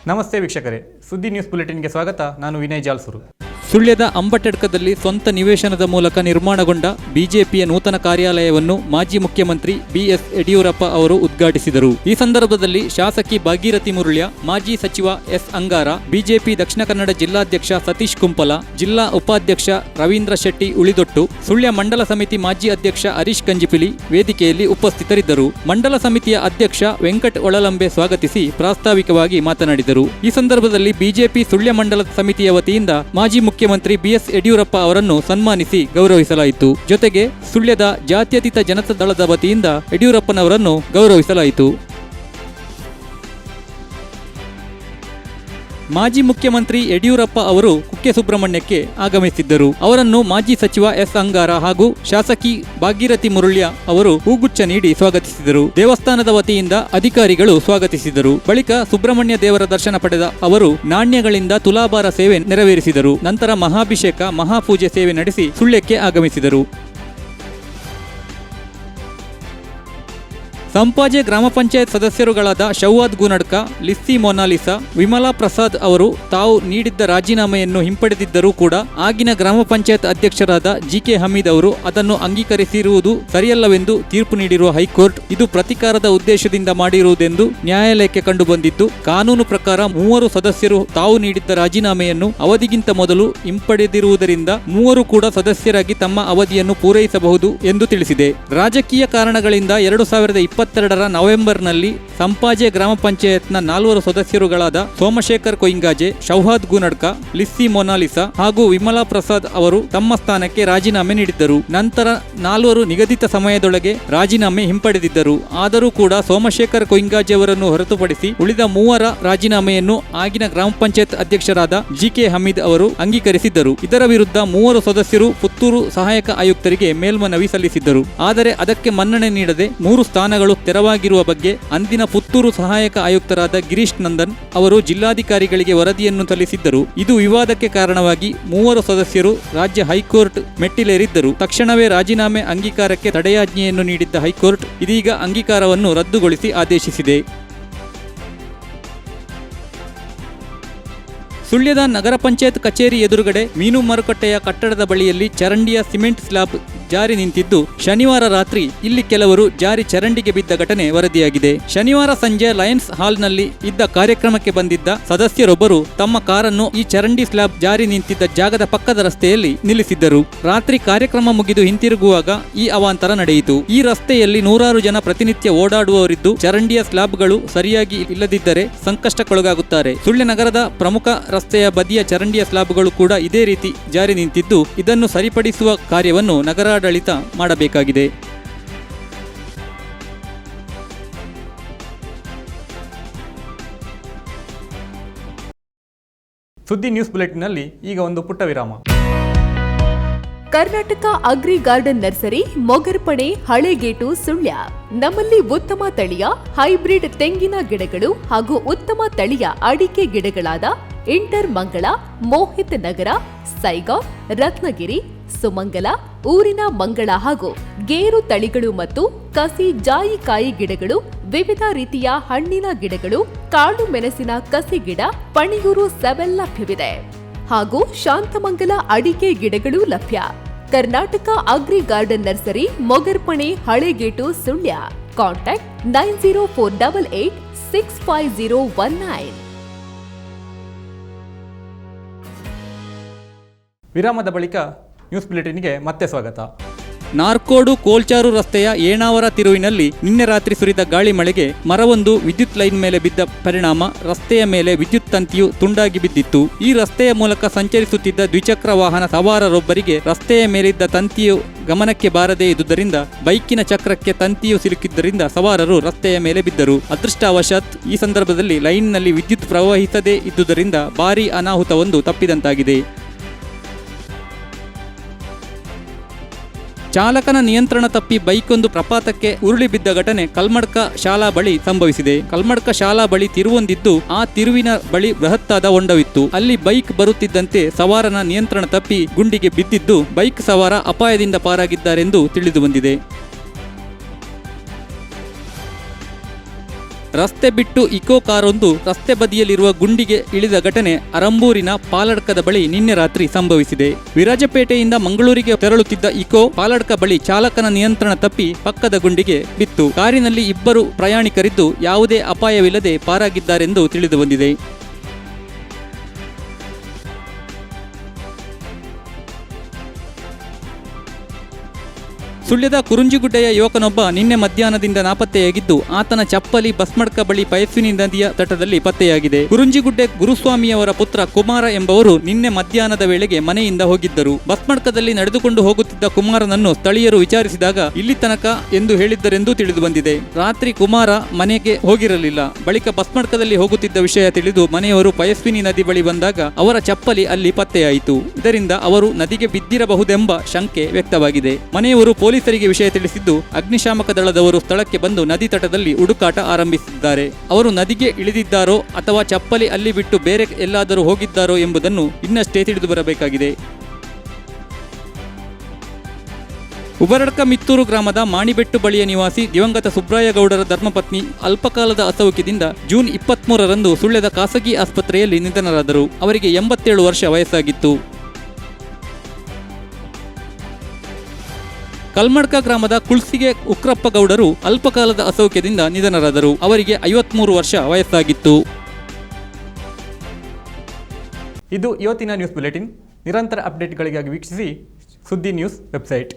ನಮಸ್ತೆ ವೀಕ್ಷಕರೇ, ಸುದ್ದಿ ನ್ಯೂಸ್ ಬುಲೆಟಿನ್ಗೆ ಸ್ವಾಗತ. ನಾನು ವಿನಯ್ ಜಾಲ್ಸೂರು. ಸುಳ್ಯದ ಅಂಬಟೆಡ್ಕದಲ್ಲಿ ಸ್ವಂತ ನಿವೇಶನದ ಮೂಲಕ ನಿರ್ಮಾಣಗೊಂಡ ಬಿಜೆಪಿಯ ನೂತನ ಕಾರ್ಯಾಲಯವನ್ನು ಮಾಜಿ ಮುಖ್ಯಮಂತ್ರಿ ಬಿಎಸ್ ಯಡಿಯೂರಪ್ಪ ಅವರು ಉದ್ಘಾಟಿಸಿದರು. ಈ ಸಂದರ್ಭದಲ್ಲಿ ಶಾಸಕಿ ಭಾಗೀರಥಿ ಮುರುಳ್ಯ, ಮಾಜಿ ಸಚಿವ ಎಸ್ ಅಂಗಾರ, ಬಿಜೆಪಿ ದಕ್ಷಿಣ ಕನ್ನಡ ಜಿಲ್ಲಾಧ್ಯಕ್ಷ ಸತೀಶ್ ಕುಂಪಲ, ಜಿಲ್ಲಾ ಉಪಾಧ್ಯಕ್ಷ ರವೀಂದ್ರ ಶೆಟ್ಟಿ ಉಳಿದೊಟ್ಟು, ಸುಳ್ಯ ಮಂಡಲ ಸಮಿತಿ ಮಾಜಿ ಅಧ್ಯಕ್ಷ ಹರೀಶ್ ಕಂಜಿಪಿಲಿ ವೇದಿಕೆಯಲ್ಲಿ ಉಪಸ್ಥಿತರಿದ್ದರು. ಮಂಡಲ ಸಮಿತಿಯ ಅಧ್ಯಕ್ಷ ವೆಂಕಟ್ ಒಳಲಂಬೆ ಸ್ವಾಗತಿಸಿ ಪ್ರಾಸ್ತಾವಿಕವಾಗಿ ಮಾತನಾಡಿದರು. ಈ ಸಂದರ್ಭದಲ್ಲಿ ಬಿಜೆಪಿ ಸುಳ್ಯ ಮಂಡಲ ಸಮಿತಿಯ ವತಿಯಿಂದ ಮಾಜಿ ಮುಖ್ಯಮಂತ್ರಿ ಬಿಎಸ್ ಯಡಿಯೂರಪ್ಪ ಅವರನ್ನು ಸನ್ಮಾನಿಸಿ ಗೌರವಿಸಲಾಯಿತು. ಜೊತೆಗೆ ಸುಳ್ಯದ ಜಾತ್ಯತೀತ ಜನತಾ ದಳದ ವತಿಯಿಂದ ಯಡಿಯೂರಪ್ಪನವರನ್ನು ಗೌರವಿಸಲಾಯಿತು. ಮಾಜಿ ಮುಖ್ಯಮಂತ್ರಿ ಯಡಿಯೂರಪ್ಪ ಅವರು ಕುಕ್ಕೆ ಸುಬ್ರಹ್ಮಣ್ಯಕ್ಕೆ ಆಗಮಿಸಿದ್ದರು. ಅವರನ್ನು ಮಾಜಿ ಸಚಿವ ಎಸ್ ಅಂಗಾರ ಹಾಗೂ ಶಾಸಕಿ ಭಾಗೀರಥಿ ಮುರುಳ್ಯ ಅವರು ಹೂಗುಚ್ಛ ನೀಡಿ ಸ್ವಾಗತಿಸಿದರು. ದೇವಸ್ಥಾನದ ವತಿಯಿಂದ ಅಧಿಕಾರಿಗಳು ಸ್ವಾಗತಿಸಿದರು. ಬಳಿಕ ಸುಬ್ರಹ್ಮಣ್ಯ ದೇವರ ದರ್ಶನ ಪಡೆದ ಅವರು ನಾಣ್ಯಗಳಿಂದ ತುಲಾಭಾರ ಸೇವೆ ನೆರವೇರಿಸಿದರು. ನಂತರ ಮಹಾಭಿಷೇಕ, ಮಹಾಪೂಜೆ ಸೇವೆ ನಡೆಸಿ ಸುಳ್ಯಕ್ಕೆ ಆಗಮಿಸಿದರು. ಸಂಪಾಜೆ ಗ್ರಾಮ ಪಂಚಾಯತ್ ಸದಸ್ಯರುಗಳಾದ ಶೌವಾದ್ ಗುನಡ್ಕ, ಲಿಸ್ಸಿ ಮೊನಾಲಿಸಾ, ವಿಮಲಾ ಪ್ರಸಾದ್ ಅವರು ತಾವು ನೀಡಿದ್ದ ರಾಜೀನಾಮೆಯನ್ನು ಹಿಂಪಡೆದಿದ್ದರೂ ಕೂಡ ಆಗಿನ ಗ್ರಾಮ ಪಂಚಾಯತ್ ಅಧ್ಯಕ್ಷರಾದ ಜಿಕೆ ಹಮೀದ್ ಅವರು ಅದನ್ನು ಅಂಗೀಕರಿಸಿರುವುದು ಸರಿಯಲ್ಲವೆಂದು ತೀರ್ಪು ನೀಡಿರುವ ಹೈಕೋರ್ಟ್ ಇದು ಪ್ರತಿಕಾರದ ಉದ್ದೇಶದಿಂದ ಮಾಡಿರುವುದೆಂದು ನ್ಯಾಯಾಲಯಕ್ಕೆ ಕಂಡುಬಂದಿದ್ದು, ಕಾನೂನು ಪ್ರಕಾರ 3 ಸದಸ್ಯರು ತಾವು ನೀಡಿದ್ದ ರಾಜೀನಾಮೆಯನ್ನು ಅವಧಿಗಿಂತ ಮೊದಲು ಹಿಂಪಡೆದಿರುವುದರಿಂದ 3 ಕೂಡ ಸದಸ್ಯರಾಗಿ ತಮ್ಮ ಅವಧಿಯನ್ನು ಪೂರೈಸಬಹುದು ಎಂದು ತಿಳಿಸಿದೆ. ರಾಜಕೀಯ ಕಾರಣಗಳಿಂದ 2022ರ ನವೆಂಬರ್ನಲ್ಲಿ ಸಂಪಾಜೆ ಗ್ರಾಮ ಪಂಚಾಯತ್ನ 4 ಸದಸ್ಯರುಗಳಾದ ಸೋಮಶೇಖರ್ ಕೊಯಿಂಗಾಜೆ, ಶೌಹಾದ್ ಗುನಡ್ಕ, ಲಿಸ್ಸಿ ಮೊನಾಲಿಸಾ ಹಾಗೂ ವಿಮಲಾ ಪ್ರಸಾದ್ ಅವರು ತಮ್ಮ ಸ್ಥಾನಕ್ಕೆ ರಾಜೀನಾಮೆ ನೀಡಿದ್ದರು. ನಂತರ 4 ನಿಗದಿತ ಸಮಯದೊಳಗೆ ರಾಜೀನಾಮೆ ಹಿಂಪಡೆದಿದ್ದರು. ಆದರೂ ಕೂಡ ಸೋಮಶೇಖರ್ ಕೊಯಿಂಗಾಜೆ ಅವರನ್ನು ಹೊರತುಪಡಿಸಿ ಉಳಿದ 3ರ ರಾಜೀನಾಮೆಯನ್ನು ಆಗಿನ ಗ್ರಾಮ ಪಂಚಾಯತ್ ಅಧ್ಯಕ್ಷರಾದ ಜಿಕೆ ಹಮೀದ್ ಅವರು ಅಂಗೀಕರಿಸಿದ್ದರು. ಇದರ ವಿರುದ್ಧ 3 ಸದಸ್ಯರು ಪುತ್ತೂರು ಸಹಾಯಕ ಆಯುಕ್ತರಿಗೆ ಮೇಲ್ಮನವಿ ಸಲ್ಲಿಸಿದ್ದರು. ಆದರೆ ಅದಕ್ಕೆ ಮನ್ನಣೆ ನೀಡದೆ 3 ಸ್ಥಾನಗಳು ತೆರವಾಗಿರುವ ಬಗ್ಗೆ ಅಂದಿನ ಪುತ್ತೂರು ಸಹಾಯಕ ಆಯುಕ್ತರಾದ ಗಿರೀಶ್ ನಂದನ್ ಅವರು ಜಿಲ್ಲಾಧಿಕಾರಿಗಳಿಗೆ ವರದಿಯನ್ನು ಸಲ್ಲಿಸಿದ್ದರು. ಇದು ವಿವಾದಕ್ಕೆ ಕಾರಣವಾಗಿ 3 ಸದಸ್ಯರು ರಾಜ್ಯ ಹೈಕೋರ್ಟ್ ಮೆಟ್ಟಿಲೇರಿದ್ದರು. ತಕ್ಷಣವೇ ರಾಜೀನಾಮೆ ಅಂಗೀಕಾರಕ್ಕೆ ತಡೆಯಾಜ್ಞೆಯನ್ನು ನೀಡಿದ್ದ ಹೈಕೋರ್ಟ್ ಇದೀಗ ಅಂಗೀಕಾರವನ್ನು ರದ್ದುಗೊಳಿಸಿ ಆದೇಶಿಸಿದೆ. ಸುಳ್ಯದ ನಗರ ಪಂಚಾಯತ್ ಕಚೇರಿ ಎದುರುಗಡೆ ಮೀನು ಮಾರುಕಟ್ಟೆಯ ಕಟ್ಟಡದ ಬಳಿಯಲ್ಲಿ ಚರಂಡಿಯ ಸಿಮೆಂಟ್ ಸ್ಲಾಬ್ ಜಾರಿ ನಿಂತಿದ್ದು, ಶನಿವಾರ ರಾತ್ರಿ ಇಲ್ಲಿ ಕೆಲವರು ಜಾರಿ ಚರಂಡಿಗೆ ಬಿದ್ದ ಘಟನೆ ವರದಿಯಾಗಿದೆ. ಶನಿವಾರ ಸಂಜೆ ಲಯನ್ಸ್ ಹಾಲ್ನಲ್ಲಿ ಇದ್ದ ಕಾರ್ಯಕ್ರಮಕ್ಕೆ ಬಂದಿದ್ದ ಸದಸ್ಯರೊಬ್ಬರು ತಮ್ಮ ಕಾರನ್ನು ಈ ಚರಂಡಿ ಸ್ಲಾಬ್ ಜಾರಿ ನಿಂತಿದ್ದ ಜಾಗದ ಪಕ್ಕದ ರಸ್ತೆಯಲ್ಲಿ ನಿಲ್ಲಿಸಿದ್ದರು. ರಾತ್ರಿ ಕಾರ್ಯಕ್ರಮ ಮುಗಿದು ಹಿಂತಿರುಗುವಾಗ ಈ ಅವಾಂತರ ನಡೆಯಿತು. ಈ ರಸ್ತೆಯಲ್ಲಿ 100 ಜನ ಪ್ರತಿನಿತ್ಯ ಓಡಾಡುವವರಿದ್ದು, ಚರಂಡಿಯ ಸ್ಲಾಬ್ಗಳು ಸರಿಯಾಗಿ ಇಲ್ಲದಿದ್ದರೆ ಸಂಕಷ್ಟಕ್ಕೊಳಗಾಗುತ್ತಾರೆ. ಸುಳ್ಯ ನಗರದ ಪ್ರಮುಖ ರಸ್ತೆಯ ಬದಿಯ ಚರಂಡಿಯ ಸ್ಲಾಬ್ಗಳು ಕೂಡ ಇದೇ ರೀತಿ ಜಾರಿ ನಿಂತಿದ್ದು, ಇದನ್ನು ಸರಿಪಡಿಸುವ ಕಾರ್ಯವನ್ನು ನಗರಾಡಳಿತ ಮಾಡಬೇಕಾಗಿದೆ. ಸುದ್ದಿ ನ್ಯೂಸ್ ಬುಲೆಟಿನ್ನಲ್ಲಿ ಈಗ ಒಂದು ಪುಟ್ಟ ವಿರಾಮ. Karnataka agri garden nursery, Mogarpane, Halegate, Sullia. ನಮ್ಮಲ್ಲಿ ಉತ್ತಮ ತಳಿಯ ಹೈಬ್ರಿಡ್ ತೆಂಗಿನ ಗಿಡಗಳು ಹಾಗೂ ಉತ್ತಮ ತಳಿಯ ಅಡಿಕೆ ಗಿಡಗಳಾದ ಇಂಟರ್ ಮಂಗಳ, ಮೋಹಿತ್ ನಗರ, ಸೈಗಾವ್, ರತ್ನಗಿರಿ, ಸುಮಂಗಲ, ಊರಿನ ಮಂಗಳ ಹಾಗೂ ಗೇರು ತಳಿಗಳು ಮತ್ತು ಕಸಿ ಜಾಯಿಕಾಯಿ ಗಿಡಗಳು, ವಿವಿಧ ರೀತಿಯ ಹಣ್ಣಿನ ಗಿಡಗಳು, ಕಾಳು ಮೆಣಸಿನ ಕಸಿ ಗಿಡ, ಪಣಿಯೂರು 7 ಲಭ್ಯವಿದೆ ಹಾಗೂ ಶಾಂತಮಂಗಲ ಅಡಿಕೆ ಗಿಡಗಳು ಲಭ್ಯ. Karnataka agri garden nursery, Mogarpane, Halegate, Sullia. Contact 9048865019. ವಿರಾಮದ ಬಳಿಕ ನ್ಯೂಸ್ ಬುಲೆಟಿನ್ಗೆ ಮತ್ತೆ ಸ್ವಾಗತ. ನಾರ್ಕೋಡು ಕೋಲ್ಚಾರು ರಸ್ತೆಯ ಏಣಾವರ ತಿರುವಿನಲ್ಲಿ ನಿನ್ನೆ ರಾತ್ರಿ ಸುರಿದ ಗಾಳಿ ಮಳೆಗೆ ಮರವೊಂದು ವಿದ್ಯುತ್ ಲೈನ್ ಮೇಲೆ ಬಿದ್ದ ಪರಿಣಾಮ ರಸ್ತೆಯ ಮೇಲೆ ವಿದ್ಯುತ್ ತಂತಿಯು ತುಂಡಾಗಿ ಬಿದ್ದಿತ್ತು. ಈ ರಸ್ತೆಯ ಮೂಲಕ ಸಂಚರಿಸುತ್ತಿದ್ದ ದ್ವಿಚಕ್ರ ವಾಹನ ಸವಾರರೊಬ್ಬರಿಗೆ ರಸ್ತೆಯ ಮೇಲಿದ್ದ ತಂತಿಯು ಗಮನಕ್ಕೆ ಬಾರದೇ ಇದ್ದುದರಿಂದ ಬೈಕಿನ ಚಕ್ರಕ್ಕೆ ತಂತಿಯು ಸಿಲುಕಿದ್ದರಿಂದ ಸವಾರರು ರಸ್ತೆಯ ಮೇಲೆ ಬಿದ್ದರು. ಅದೃಷ್ಟವಶಾತ್ ಈ ಸಂದರ್ಭದಲ್ಲಿ ಲೈನ್ನಲ್ಲಿ ವಿದ್ಯುತ್ ಪ್ರವಹಿಸದೇ ಇದ್ದುದರಿಂದ ಭಾರೀ ಅನಾಹುತವೊಂದು ತಪ್ಪಿದಂತಾಗಿದೆ. ಚಾಲಕನ ನಿಯಂತ್ರಣ ತಪ್ಪಿ ಬೈಕೊಂದು ಪ್ರಪಾತಕ್ಕೆ ಉರುಳಿ ಬಿದ್ದ ಘಟನೆ ಕಲ್ಮಡ್ಕ ಶಾಲಾ ಬಳಿ ಸಂಭವಿಸಿದೆ. ಕಲ್ಮಡ್ಕ ಶಾಲಾ ಬಳಿ ತಿರುವೊಂದಿದ್ದು, ಆ ತಿರುವಿನ ಬಳಿ ಬೃಹತ್ತಾದ ಹೊಂಡವಿತ್ತು. ಅಲ್ಲಿ ಬೈಕ್ ಬರುತ್ತಿದ್ದಂತೆ ಸವಾರನ ನಿಯಂತ್ರಣ ತಪ್ಪಿ ಗುಂಡಿಗೆ ಬಿದ್ದಿದ್ದು, ಬೈಕ್ ಸವಾರ ಅಪಾಯದಿಂದ ಪಾರಾಗಿದ್ದಾರೆಂದು ತಿಳಿದು ಬಂದಿದೆ. ರಸ್ತೆ ಬಿಟ್ಟು ಇಕೋ ಕಾರೊಂದು ರಸ್ತೆ ಬದಿಯಲ್ಲಿರುವ ಗುಂಡಿಗೆ ಇಳಿದ ಘಟನೆ ಅರಂಬೂರಿನ ಪಾಲಡ್ಕದ ಬಳಿ ನಿನ್ನೆ ರಾತ್ರಿ ಸಂಭವಿಸಿದೆ. ವಿರಾಜಪೇಟೆಯಿಂದ ಮಂಗಳೂರಿಗೆ ತೆರಳುತ್ತಿದ್ದ ಇಕೋ ಪಾಲಡ್ಕ ಬಳಿ ಚಾಲಕನ ನಿಯಂತ್ರಣ ತಪ್ಪಿ ಪಕ್ಕದ ಗುಂಡಿಗೆ ಬಿತ್ತು. ಕಾರಿನಲ್ಲಿ ಇಬ್ಬರು ಪ್ರಯಾಣಿಕರಿದ್ದು ಯಾವುದೇ ಅಪಾಯವಿಲ್ಲದೆ ಪಾರಾಗಿದ್ದಾರೆಂದು ತಿಳಿದು ಬಂದಿದೆ. ಸುಳ್ಯದ ಕುರುಂಜಿಗುಡ್ಡೆಯ ಯುವಕನೊಬ್ಬ ನಿನ್ನೆ ಮಧ್ಯಾಹ್ನದಿಂದ ನಾಪತ್ತೆಯಾಗಿದ್ದು ಆತನ ಚಪ್ಪಲಿ ಬಸ್ಮಡ್ಕ ಬಳಿ ಪಯಸ್ವಿನಿ ನದಿಯ ತಟದಲ್ಲಿ ಪತ್ತೆಯಾಗಿದೆ. ಕುರುಂಜಿಗುಡ್ಡೆ ಗುರುಸ್ವಾಮಿಯವರ ಪುತ್ರ ಕುಮಾರ ಎಂಬವರು ನಿನ್ನೆ ಮಧ್ಯಾಹ್ನದ ವೇಳೆಗೆ ಮನೆಯಿಂದ ಹೋಗಿದ್ದರು. ಬಸ್ಮಡ್ಕದಲ್ಲಿ ನಡೆದುಕೊಂಡು ಹೋಗುತ್ತಿದ್ದ ಕುಮಾರನನ್ನು ಸ್ಥಳೀಯರು ವಿಚಾರಿಸಿದಾಗ ಇಲ್ಲಿ ತನಕ ಎಂದು ಹೇಳಿದ್ದರೆಂದು ತಿಳಿದು ಬಂದಿದೆ. ರಾತ್ರಿ ಕುಮಾರ ಮನೆಗೆ ಹೋಗಿರಲಿಲ್ಲ. ಬಳಿಕ ಬಸ್ಮಡ್ಕದಲ್ಲಿ ಹೋಗುತ್ತಿದ್ದ ವಿಷಯ ತಿಳಿದು ಮನೆಯವರು ಪಯಸ್ವಿನಿ ನದಿ ಬಳಿ ಬಂದಾಗ ಅವರ ಚಪ್ಪಲಿ ಅಲ್ಲಿ ಪತ್ತೆಯಾಯಿತು. ಇದರಿಂದ ಅವರು ನದಿಗೆ ಬಿದ್ದಿರಬಹುದೆಂಬ ಶಂಕೆ ವ್ಯಕ್ತವಾಗಿದೆ. ಮನೆಯವರು ಪೊಲೀಸರಿಗೆ ವಿಷಯ ತಿಳಿಸಿದ್ದು ಅಗ್ನಿಶಾಮಕ ದಳದವರು ಸ್ಥಳಕ್ಕೆ ಬಂದು ನದಿ ತಟದಲ್ಲಿ ಹುಡುಕಾಟ ಆರಂಭಿಸಿದ್ದಾರೆ. ಅವರು ನದಿಗೆ ಇಳಿದಿದ್ದಾರೋ ಅಥವಾ ಚಪ್ಪಲಿ ಅಲ್ಲಿ ಬಿಟ್ಟು ಬೇರೆ ಎಲ್ಲಾದರೂ ಹೋಗಿದ್ದಾರೋ ಎಂಬುದನ್ನು ಇನ್ನಷ್ಟೇ ತಿಳಿದು ಬರಬೇಕಾಗಿದೆ. ಉಬರಡ್ಕ ಮಿತ್ತೂರು ಗ್ರಾಮದ ಮಾಣಿಬೆಟ್ಟು ಬಳಿಯ ನಿವಾಸಿ ದಿವಂಗತ ಸುಬ್ರಾಯಗೌಡರ ಧರ್ಮಪತ್ನಿ ಅಲ್ಪಕಾಲದ ಅಸೌಖ್ಯದಿಂದ ಜೂನ್ 23ರಂದು ಸುಳ್ಯದ ಖಾಸಗಿ ಆಸ್ಪತ್ರೆಯಲ್ಲಿ ನಿಧನರಾದರು. ಅವರಿಗೆ 87 ವರ್ಷ ವಯಸ್ಸಾಗಿತ್ತು. ಕಲ್ಮಡ್ಕ ಗ್ರಾಮದ ಕುಳ್ಸಿಗೆ ಉಕ್ರಪ್ಪ ಗೌಡರು ಅಲ್ಪಕಾಲದ ಅಸೌಖ್ಯದಿಂದ ನಿಧನರಾದರು. ಅವರಿಗೆ 53 ವರ್ಷ ವಯಸ್ಸಾಗಿತ್ತು. ಇದು ಇವತ್ತಿನ ನ್ಯೂಸ್ ಬುಲೆಟಿನ್. ನಿರಂತರ ಅಪ್ಡೇಟ್ಗಳಿಗಾಗಿ ವೀಕ್ಷಿಸಿ ಸುದ್ದಿ ನ್ಯೂಸ್ ವೆಬ್ಸೈಟ್.